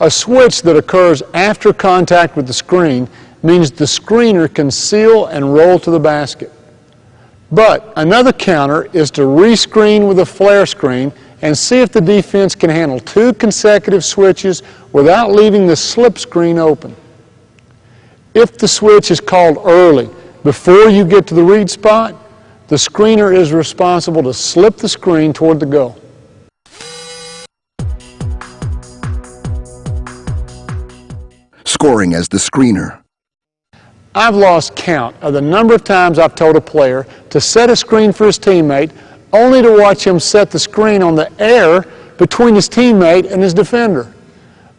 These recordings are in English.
A switch that occurs after contact with the screen means the screener can seal and roll to the basket. But another counter is to rescreen with a flare screen and see if the defense can handle 2 consecutive switches without leaving the slip screen open. If the switch is called early, before you get to the read spot, the screener is responsible to slip the screen toward the goal. Scoring as the screener. I've lost count of the number of times I've told a player to set a screen for his teammate only to watch him set the screen on the air between his teammate and his defender.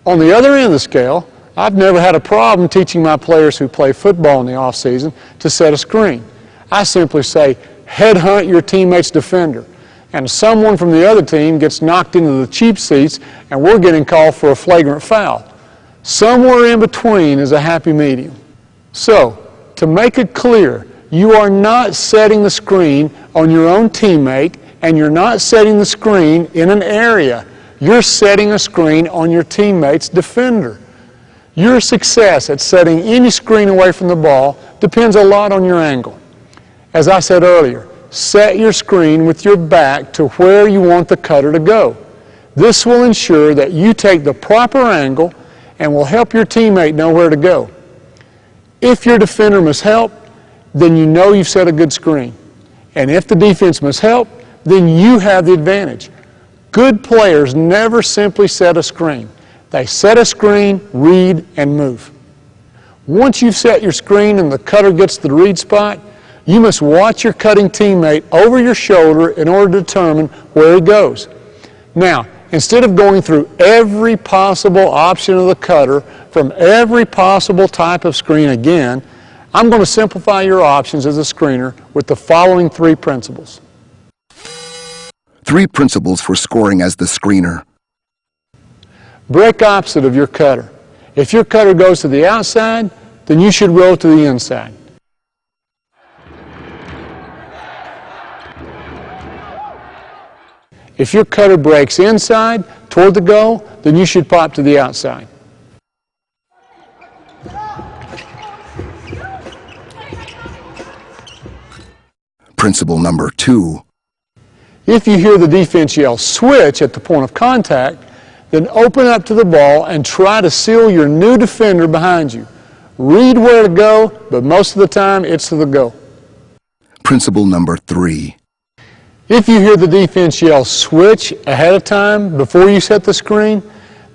On the other end of the scale, I've never had a problem teaching my players who play football in the off-season to set a screen. I simply say, headhunt your teammate's defender, and someone from the other team gets knocked into the cheap seats and we're getting called for a flagrant foul. Somewhere in between is a happy medium. So, to make it clear, you are not setting the screen on your own teammate and you're not setting the screen in an area. You're setting a screen on your teammate's defender. Your success at setting any screen away from the ball depends a lot on your angle. As I said earlier, set your screen with your back to where you want the cutter to go. This will ensure that you take the proper angle and will help your teammate know where to go. If your defender must help, then you know you've set a good screen. And if the defense must help, then you have the advantage. Good players never simply set a screen. They set a screen, read, and move. Once you've set your screen and the cutter gets to the read spot, you must watch your cutting teammate over your shoulder in order to determine where he goes. Now, instead of going through every possible option of the cutter from every possible type of screen again, I'm going to simplify your options as a screener with the following 3 principles. 3 principles for scoring as the screener. Break opposite of your cutter. If your cutter goes to the outside, then you should roll to the inside. If your cutter breaks inside toward the goal, then you should pop to the outside. Principle number 2. If you hear the defense yell switch at the point of contact, then open up to the ball and try to seal your new defender behind you. Read where to go, but most of the time it's to the goal. Principle number 3. If you hear the defense yell switch ahead of time before you set the screen,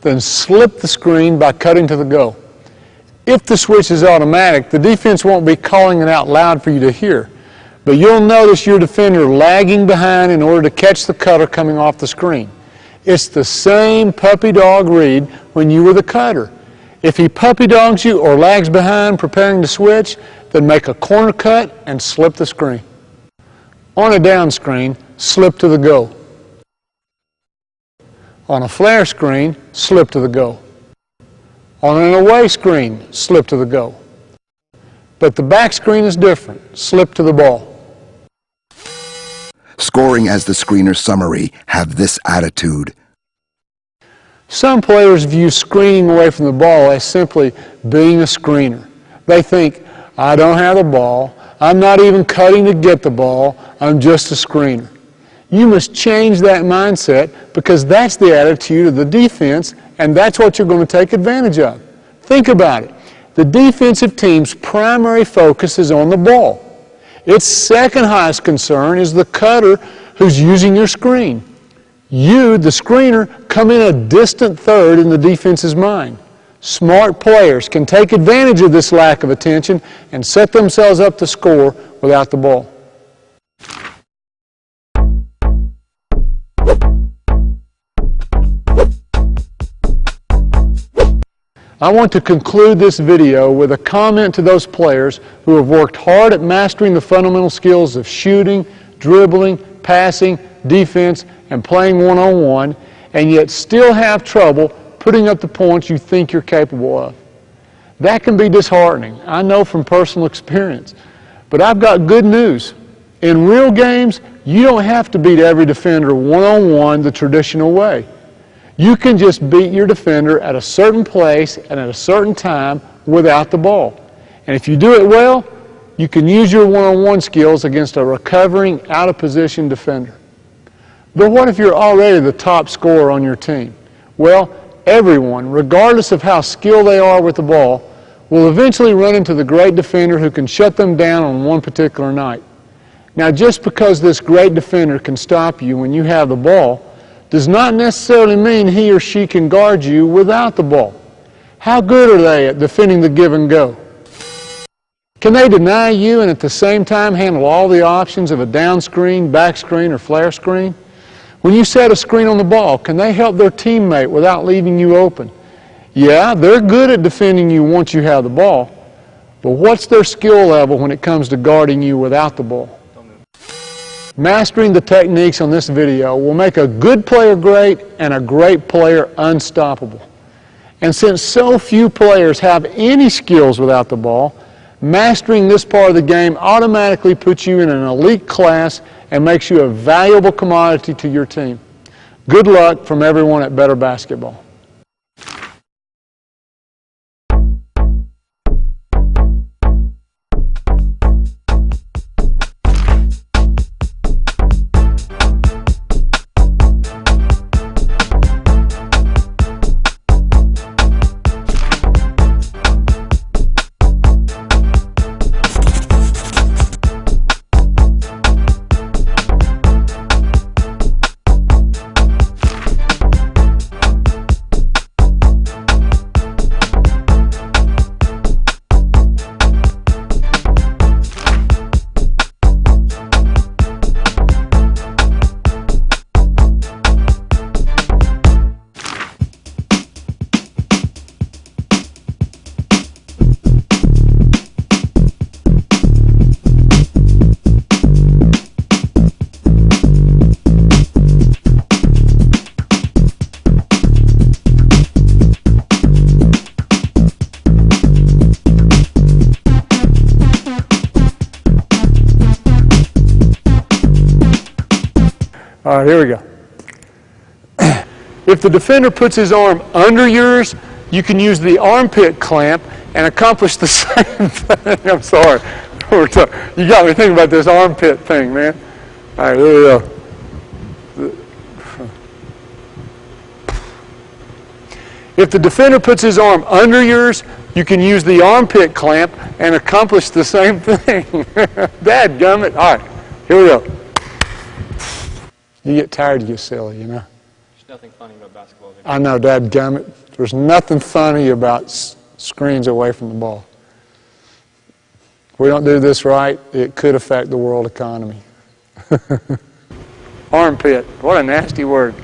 then slip the screen by cutting to the goal. If the switch is automatic, the defense won't be calling it out loud for you to hear, but you'll notice your defender lagging behind in order to catch the cutter coming off the screen. It's the same puppy dog read when you were the cutter. If he puppy dogs you or lags behind preparing to switch, then make a corner cut and slip the screen. On a down screen, slip to the goal. On a flare screen, slip to the goal. On an away screen, slip to the goal. But the back screen is different. Slip to the ball. Scoring as the screener summary. Have this attitude. Some players view screening away from the ball as simply being a screener. They think, I don't have the ball, I'm not even cutting to get the ball, I'm just a screener. You must change that mindset because that's the attitude of the defense and that's what you're going to take advantage of. Think about it. The defensive team's primary focus is on the ball. Its second highest concern is the cutter who's using your screen. You, the screener, come in a distant third in the defense's mind. Smart players can take advantage of this lack of attention and set themselves up to score without the ball. I want to conclude this video with a comment to those players who have worked hard at mastering the fundamental skills of shooting, dribbling, passing, defense, and playing one-on-one, and yet still have trouble putting up the points you think you're capable of. That can be disheartening, I know from personal experience. But I've got good news. In real games, you don't have to beat every defender one-on-one the traditional way. You can just beat your defender at a certain place and at a certain time without the ball. And if you do it well, you can use your one-on-one skills against a recovering, out-of-position defender. But what if you're already the top scorer on your team? Well, everyone, regardless of how skilled they are with the ball, will eventually run into the great defender who can shut them down on one particular night. Now, just because this great defender can stop you when you have the ball does not necessarily mean he or she can guard you without the ball. How good are they at defending the give and go? Can they deny you and at the same time handle all the options of a down screen, back screen, or flare screen? When you set a screen on the ball, can they help their teammate without leaving you open? Yeah, they're good at defending you once you have the ball, but what's their skill level when it comes to guarding you without the ball? Mastering the techniques on this video will make a good player great and a great player unstoppable. And since so few players have any skills without the ball, mastering this part of the game automatically puts you in an elite class and makes you a valuable commodity to your team. Good luck from everyone at Better Basketball. All right, here we go. If the defender puts his arm under yours, you can use the armpit clamp and accomplish the same thing. I'm sorry. You got me thinking about this armpit thing, man. All right, here we go. If the defender puts his arm under yours, you can use the armpit clamp and accomplish the same thing. Dadgummit. All right, here we go. You get tired, you get silly, you know. There's nothing funny about basketball. I know, dadgummit. There's nothing funny about screens away from the ball. If we don't do this right, it could affect the world economy. Armpit. What a nasty word.